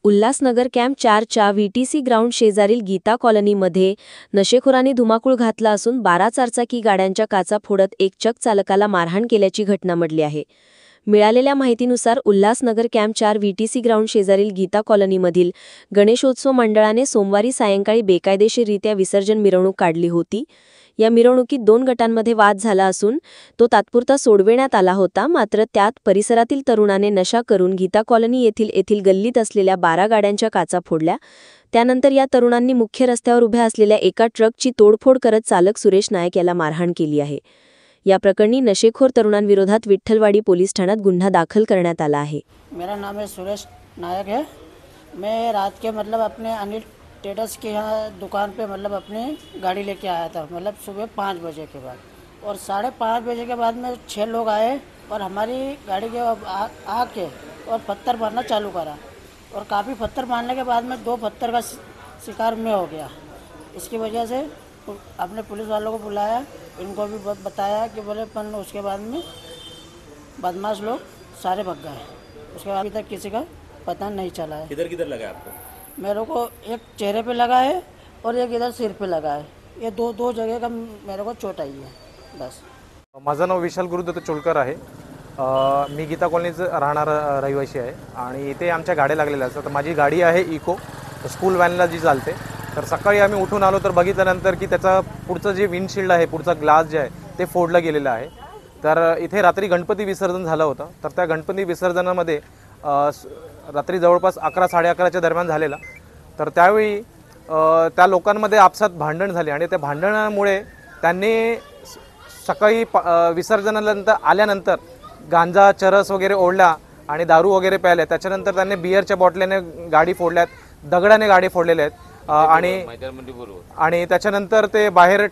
Ulhasnagar camp 4च्या व्हीटीसी ground शेजारील गीता कॉलनीमध्ये नशेखोरांनी धुमाकूळ घातला असून 12 चारचाकी गाड्यांच्या काचा फोडत एक ट्रक चालकाला मारहाण केल्याची घटना घडली आहे। मिळालेल्या माहितीनुसार उल्हासनगर कॅम्प 4 व्हीटीसी ग्राउंड शेजारील गीता कॉलनीमधील गणेशोत्सव मंडळाने सोमवारी सायंकाळी बेकायदेशीररित्या विसर्जन मिरवणूक काढली होती। या मिरवणुकीत 2 गटांमध्ये वाद झाला असून तो तात्पुरता सोडविण्यात आला होता, मात्र त्यात परिसरातील तरुणाने नशा करून गीता कॉलनी येथील गल्लीत असलेल्या 12 गाड्यांच्या काचा फोडल्या। त्यानंतर या तरुणांनी मुख्य रस्त्यावर उभ्या असलेल्या एका ट्रकची तोडफोड करत चालक सुरेश नायक याला मारहाण केली आहे। या प्रकरणी नशेखोर तरुणांविरोधात विठ्ठलवाडी पोलीस ठाण्यात गुन्हा दाखल करण्यात आला आहे। मेरा नाम है सुरेश नायक है। मैं रात के अपने अनिल ट्रेडर्स के यहाँ दुकान पे अपनी गाड़ी लेके आया था, सुबह 5 बजे के बाद, और 5:30 बजे के बाद में 6 लोग आए और हमारी गाड़ी के आके और पत्थर मारना चालू करा, और काफ़ी पत्थर मारने के बाद में 2 पत्थर का शिकार में हो गया। इसकी वजह से अपने पुलिस वालों को बुलाया, इनको भी बताया कि बोले अपन, उसके बाद में बदमाश लोग सारे भग गए। उसके बाद अभी तक किसी का पता नहीं चला है। किधर किधर लगा आपको? मेरे को एक चेहरे पे लगा है और एक इधर सिर पे लगा है। ये दो जगह का मेरे को चोट आई है बस। माझं नाव विशाल गुरुदत्त चोलकर आहे। मी गीता कॉलनीचं राहणारा रहिवासी आहे आणि इथे आमच्या गाड्या लागलेल्या असतात। तर माझी गाडी आहे इको, स्कूल व्हॅनला जी चालते। तर सकाळी आम्ही उठून आलो तर बघितल्यानंतर की त्याचा पुढचं जे विंडशील्ड आहे, पुढचा ग्लास जे आहे ते फोडला गेलेला आहे। तर इथे रात्री गणपती विसर्जन झालं होतं। तर त्या गणपती विसर्जनामध्ये रात्री जवळपास 11-11:30च्या दरम्यान झालेला। तर त्यावेळी त्या लोकांमध्ये आपसात भांडण झाले आणि त्या भांडणामुळे त्यांनी सकाळी विसर्जनानंतर आल्यानंतर गांजा, चरस वगैरे ओढला आणि दारू वगैरे प्यायले। त्याच्यानंतर त्यांनी बिअरच्या बॉटलीने गाडी फोडल्यात, दगडाने गाडी फोडलेल्या आहेत आणि त्याच्यानंतर ते बाहेर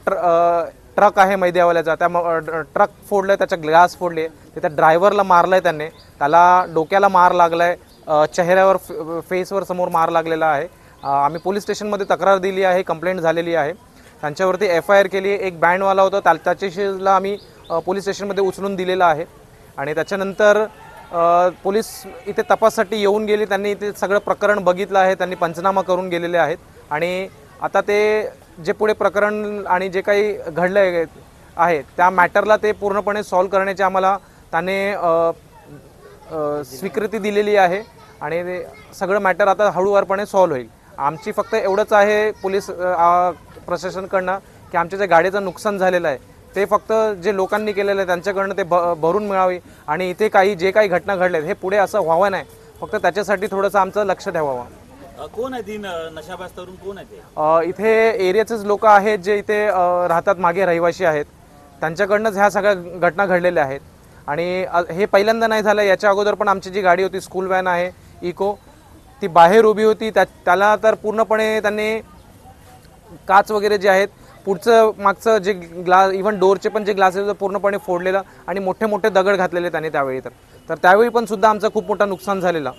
ट्रक आहे मैद्यावाल्याचा, त्या ट्रक फोडले, त्याचा ग्लास फोडले, त्या ड्रायव्हरला मारलंय, त्यांनी त्याला डोक्याला मार लागलाय, चेहऱ्यावर फेसवर समोर मार लागलेला आहे। आम्ही पोलीस स्टेशनमध्ये तक्रार दिली आहे, कंप्लेंट झालेली आहे, त्यांच्यावरती FIR केली आहे। एक बँडवाला होता, त्याच्याशीला आम्ही पोलीस स्टेशनमध्ये उचलून दिलेला आहे आणि त्याच्यानंतर पोलीस इथे तपासासाठी येऊन गेली। त्यांनी इथे सगळं प्रकरण बघितलं आहे, त्यांनी पंचनामा करून गेलेले आहेत आणि आता ते जे पुढे प्रकरण आणि जे काही घडलं आहे त्या मॅटरला ते पूर्णपणे सॉल्व करण्याची आम्हाला त्याने स्वीकृती दिलेली आहे आणि सगळं मॅटर आता हळूवारपणे सॉल्व होईल। आमची फक्त एवढंच आहे पोलीस प्रशासनाकडनं की आमच्या जे गाडीचं नुकसान झालेलं आहे ते फक्त जे लोकांनी केलेलं आहे त्यांच्याकडनं ते भरून मिळावी आणि इथे जे काही घटना घडल्यात हे पुढे असं व्हावं नाही, फक्त त्याच्यासाठी थोडंसं आमचं लक्ष ठेवावं। कोण आहे तीन नशाबाज तरुण, कोण आहे ते? इथे एरियाचेच लोक आहेत जे इथे राहतात, मागे रहिवासी आहेत, त्यांच्याकडनंच ह्या सगळ्या घटना घडलेल्या आहेत आणि हे पहिल्यांदा नाही झालं। याच्या अगोदर पण आमची जी गाडी होती, स्कूल व्हॅन आहे इको, ती बाहेर उभी होती, त्याला तर पूर्णपणे त्यांनी काच वगैरे जे आहेत, पुढचं मागचं जे ग्लास, इव्हन डोरचे पण जे ग्लासेस पूर्णपणे फोडलेलं आणि मोठे मोठे दगड घातलेले त्यांनी त्यावेळी। तर त्यावेळी पण सुद्धा आमचं खूप मोठं नुकसान झालेलं।